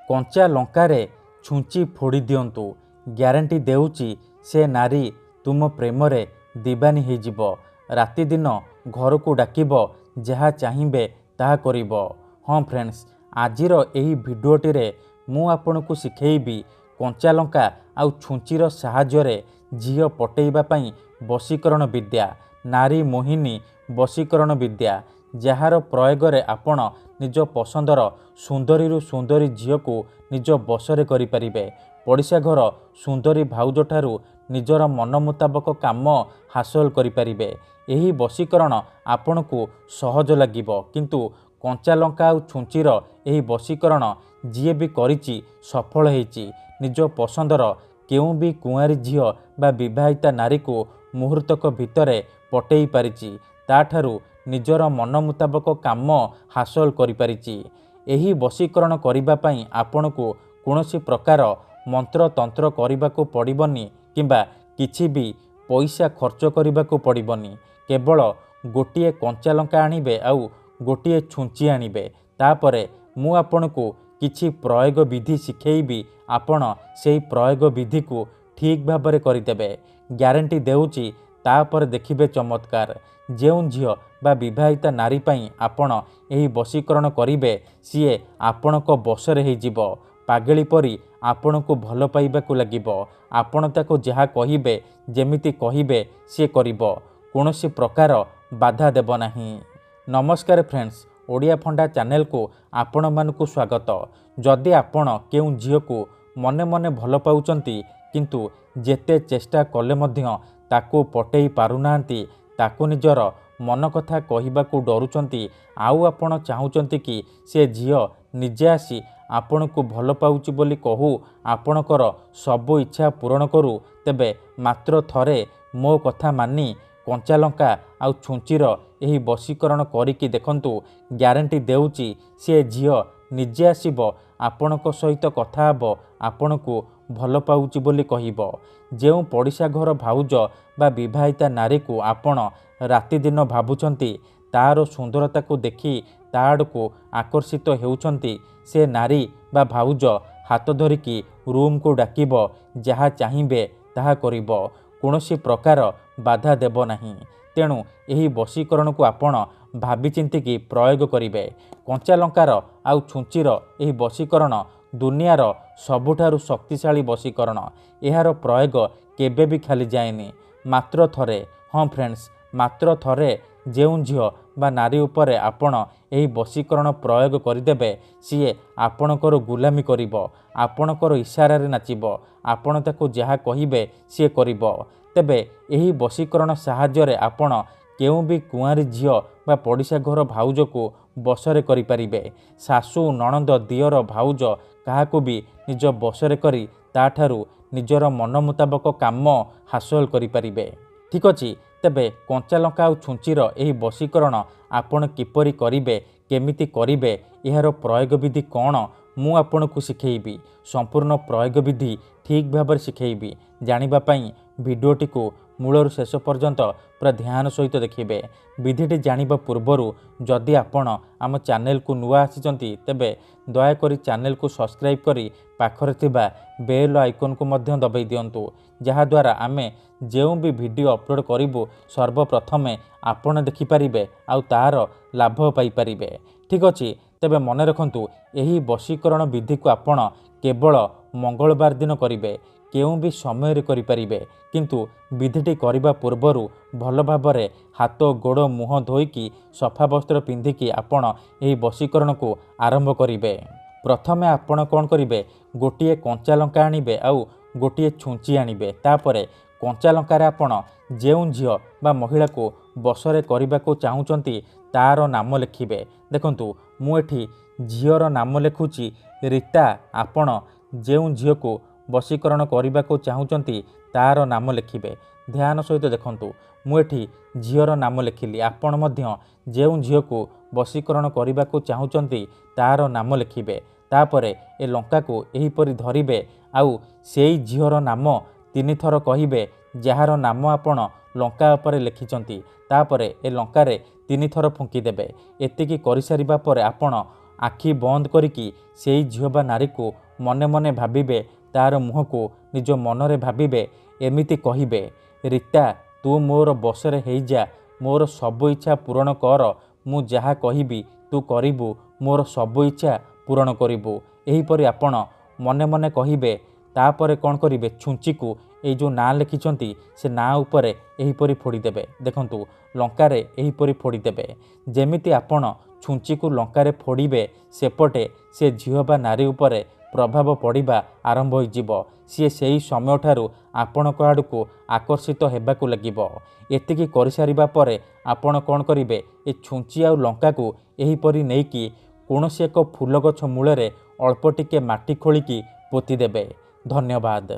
कंचा लंकारे छुंची फोड़ी दियंतु ग्यारंटी देउची से नारी तुम प्रेम रे दीवानी हो जिवो। राति दिन घर को डाकिब जहाँ चाहिए ताहा करिब। हाँ फ्रेंड्स, आजिर एही भिडियोटी रे मु आपन को शिखेबी कंचा लंका आउ छुंचीर साहाय्य झील पटेइबा पई वशीकरण विद्या, नारी मोहिनी वशीकरण विद्या, जार प्रयोग रे आपण निज पसंदर सुंदरी सुंदरी झील को निज बसरे करिपारिबे। पड़िशा घर सुंदरी भाउज ठारू निजर मन मुताबक काम हासिल करिपारिबे। एही वशीकरण आपण को सहज लागिबो, किंतु कंचा लंका आउ छुंचीर एही वशीकरण जीए भी करिछि सफल होइछि। निज पसंदर केउ भी कुआरी झील बा विवाहिता नारी को मुहूर्तक भितरे पटेई पारिछि, ताठारू निजर मन मुताबक काम हासिल करिपारिछि। एही वशीकरण करिबा पई आपण को कौनसी प्रकार मंत्र तंत्र करने को पड़बनी किंबा किछि भी पैसा खर्च करने को पड़बनी। केवल गोटिए कंचा लंका आनिबे आउ गोटिए छुंची आनिबे। तापरे मु आपण को किछि प्रयोग विधि शिखेबी, आपण सेही प्रयोग विधि को ठीक भाबरे करिदेबे। ग्यारंटी देउची तापर देखिबे चमत्कार। जेउन झियो बा विवाहिता नारी पई आपण एही वशीकरण करिबे सीए आपणक बसरे हो जिवो। पागेली परी आपण को भल पाइबाकू लागिबो। आपण ताको जहा कहिबे जेमिति कहिबे सी करिबो, कोनोसी प्रकार बाधा देब नाही। नमस्कार फ्रेंड्स, ओडिया फंडा चैनल को आपण मानकु स्वागत। जदि आपण केउ झियो को मने मने भल पाउचंती किंतु जेते चेष्टा कले मध्य ताको पटेई पारुनांती, ताको निजर मन कथा कहिबाकू डरुचंती, आउ आपण चाहुचंती कि से झियो निजे आसी आपण को भल पाउची बोली कहू आपणकर सबु इच्छा पूरण करू, तेबे मात्र थरे मो कथा मानी कंचा लंका आउ छुंचीर एही वशीकरण करिकी देखंतु। ग्यारंटी देउची से झियो निजे आसीबो, आपणक सहित कथा हबो, आपण को भल पाउची बोली कहिबो। जेउ पड़िशा घर भाउज बा विवाहिता नारी को आपण राति दिन भाबुचंती, तार सुंदरता को देखि ताड़ को आकर्षित हेउचंती, से नारी बा भाउज हाथ धरिकी रूम को डाकिब जहाँ चाहिए ताहा करिब, कौनसी प्रकार बाधा देब नाही। तेणु एही वशीकरण को आपण भाबी चिंतिकी प्रयोग करिबे। कंचा लंकार आउ छुंचीर एही वशीकरण दुनियार सबुठारु शक्तिशाली वशीकरण। एहार प्रयोग केबे भी खाली जाएनी, मात्र थरे। हाँ फ्रेंड्स, मात्र थरे जेउ झियो बा नारी उपरे आपण एही वशीकरण प्रयोग करिदेबे, सीए आपणकर गुलामी करिबो, आपणकर इशारा रे नाचिबो, आपण ताको जहा कहिबे सीए करिबो। तेबे एही वशीकरण साहाय्य रे आपण केउ भी कुआरी झियो बा पड़िशा घर भाउज को बसरे करि परिबे। सासु नणंद दियर भाउज काहाकू भी निज बसरे करी ताठारू निजर मन मुताबक काम हासिल करि परिबे। ठीक अछि, तेबे कंचा लंका आउ छुंचीर एही वशीकरण आपण किपरि करिबे, केमिति करिबे, एहार प्रयोग विधि कौन मु आपण को शिखेबी। संपूर्ण प्रयोग विधि ठीक भाबरे शिखेबी। जानिबा पई भिडियोटी को मूलर शेष पर्यंत पूरा ध्यान सहित देखिबे। विधिटी जानिबा पूर्वरु जदि आपण आम चैनल को नुआ आसीचंती, तेबे दया करी चैनल को सब्सक्राइब करी पाखरे थिबा बेल आइकन को मध्य दबाई दियंतु, जहा द्वारा आमे जेउ भी वीडियो अपलोड करिबु सर्वप्रथमे आपण देखि परिबे आउ तार लाभ पाई परिबे। ठीक अछि, तेबे मन रखंतु एही वशीकरण विधि को आपण केवल मंगलवार दिन करिबे, केउ भी समय रे करि परिबे, किंतु विधिटी करिबा पूर्वरु भल भाबरे हाथ गोड़ मुह धोईकी सफा वस्त्र पिंधिकी आपण एही वशीकरण को आरंभ करिबे। प्रथमे आपण कोन करिबे, गोटिए कंचा लंका आनिबे आउ गोटिए छुंची आनिबे। तापरे कंचा लंकारे आपण जेउ झियो बा महिला को बसरे करिबा को चाहुचंती तार नाम लिखिबे। देखंतु मु एठी झियोर नाम लिखुची रीता। आपण जेउ झियो को वशीकरण करिबा को चाहुचंती तार नाम लिखिबे। ध्यान सहित देखंतु मु एठी झियोर नाम लिखिली, आपण मध्य जेउ झियो को वशीकरण करिबा को चाहुचंती तार नाम लिखिबे। तापरे ए लंका को एही परि धरिबे आउ सेई झियोर नाम 3 थर कहिबे, जହାର नाम आपण लंका उपरे लिखिचंती। तापरे ए लंकारे 3 थर फुंकी देबे। एतिकी करि सारिबा परे आपण ଆଖି ବନ୍ଦ କରିକି ସେଇ ଝିଅ ବା ନାରୀକୁ ମନେ ମନେ ଭାବିବେ, ତାର ମୁହଁକୁ ନିଜ ମନରେ ଭାବିବେ, ଏମିତି କହିବେ, ରୀତା ତୁ ମୋର ବଶରେ ହେଇଯା, ମୋର ସବୁ ଇଚ୍ଛା ପୂରଣ କର, ମୁଁ ଯାହା କହିବି ତୁ କରିବୁ, ମୋର ସବୁ ଇଚ୍ଛା ପୂରଣ କରିବୁ। ଏହିପରି ଆପଣ ମନେ ମନେ କହିବେ। ତାପରେ କ'ଣ କରିବେ, ଛୁଞ୍ଚିକୁ ଏଇ ଯେଉଁ ନାଁ ଲେଖିଛନ୍ତି ସେ ନାଁ ଉପରେ ଏହିପରି ଫୋଡ଼ିଦେବେ। ଦେଖନ୍ତୁ ଲଙ୍କାରେ ଏହିପରି ଫୋଡ଼ିଦେବେ। ଯେମିତି ଆପଣ ଛୁଞ୍ଚିକୁ ଲଙ୍କାରେ ଫୋଡ଼ିବେ ସେପଟେ ସେ ଝିଅ ବା ନାରୀ ଉପରେ ପ୍ରଭାବ ପଡ଼ିବା ଆରମ୍ଭ ହୋଇଯିବ। ସିଏ ସେହି ସମୟଠାରୁ ଆପଣଙ୍କ ଆଡ଼କୁ ଆକର୍ଷିତ ହେବାକୁ ଲାଗିବ। ଏତିକି କରିସାରିବା ପରେ ଆପଣ କ'ଣ କରିବେ, ଏ ଛୁଞ୍ଚି ଆଉ ଲଙ୍କାକୁ ଏହିପରି ନେଇକି କୌଣସି ଏକ ଫୁଲ ଗଛ ମୂଳରେ ଅଳ୍ପ ଟିକେ ମାଟି ଖୋଳିକି ପୋତିଦେବେ। ଧନ୍ୟବାଦ।